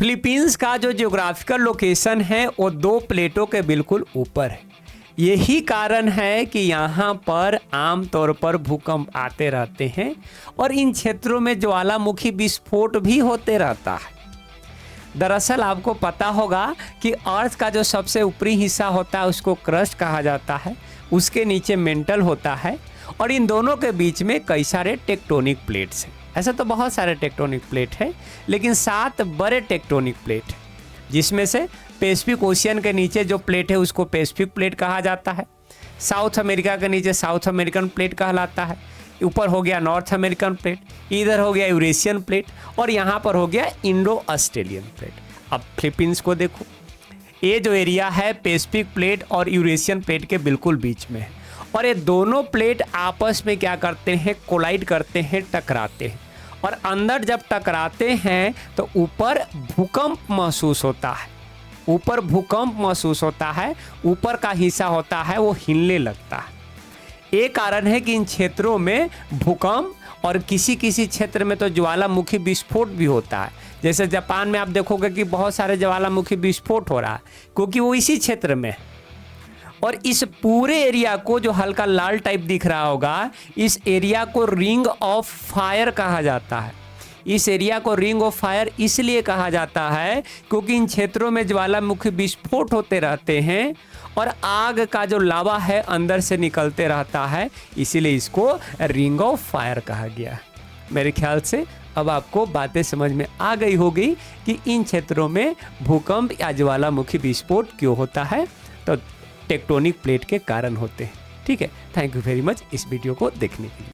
Philippines का जो geographical location है वो दो प्लेटों के बिल्कुल ऊपर है। यही कारण है कि यहाँ पर आमतौर पर भूकंप आते रहते हैं और इन क्षेत्रों में ज्वालामुखी विस्फोट भी होते रहता है। दरअसल आपको पता होगा कि अर्थ का जो सबसे ऊपरी हिस्सा होता है उसको क्रस्ट कहा जाता है, उसके नीचे मेंटल होता है और इन दोनों के बीच में कई सारे टेक्टोनिक प्लेट्स हैं। ऐसा तो बहुत सारे टेक्टोनिक प्लेट हैं, लेकिन 7 बड़े टेक्टोनिक प्लेट हैं, जिसमें से पैसिफिक ओशियन के नीचे जो प्लेट है उसको पैसिफिक प्लेट कहा जाता है। साउथ अमेरिका के नीचे साउथ अमेरिकन प्लेट कहलाता है। ऊपर हो गया नॉर्थ अमेरिकन प्लेट, इधर हो गया यूरेशियन प्लेट और यहाँ पर हो गया इंडो ऑस्ट्रेलियन प्लेट। अब फिलीपींस को देखो, ये जो एरिया है पैसिफिक प्लेट और यूरेशियन प्लेट के बिल्कुल बीच में है और ये दोनों प्लेट आपस में क्या करते हैं, कोलाइड करते हैं, टकराते हैं और अंदर जब टकराते हैं तो ऊपर भूकंप महसूस होता है। ऊपर भूकंप महसूस होता है, ऊपर का हिस्सा होता है वो हिलने लगता है। ये कारण है कि इन क्षेत्रों में भूकंप और किसी किसी क्षेत्र में तो ज्वालामुखी विस्फोट भी होता है। जैसे जापान में आप देखोगे कि बहुत सारे ज्वालामुखी विस्फोट हो रहा है क्योंकि वो इसी क्षेत्र में है। और इस पूरे एरिया को जो हल्का लाल टाइप दिख रहा होगा, इस एरिया को रिंग ऑफ फायर कहा जाता है। इस एरिया को रिंग ऑफ फायर इसलिए कहा जाता है क्योंकि इन क्षेत्रों में ज्वालामुखी विस्फोट होते रहते हैं और आग का जो लावा है अंदर से निकलते रहता है, इसीलिए इसको रिंग ऑफ फायर कहा गया। मेरे ख्याल से अब आपको बातें समझ में आ गई होगी कि इन क्षेत्रों में भूकंप या ज्वालामुखी विस्फोट क्यों होता है, तो टेक्टोनिक प्लेट के कारण होते हैं। ठीक है, थैंक यू वेरी मच इस वीडियो को देखने के लिए।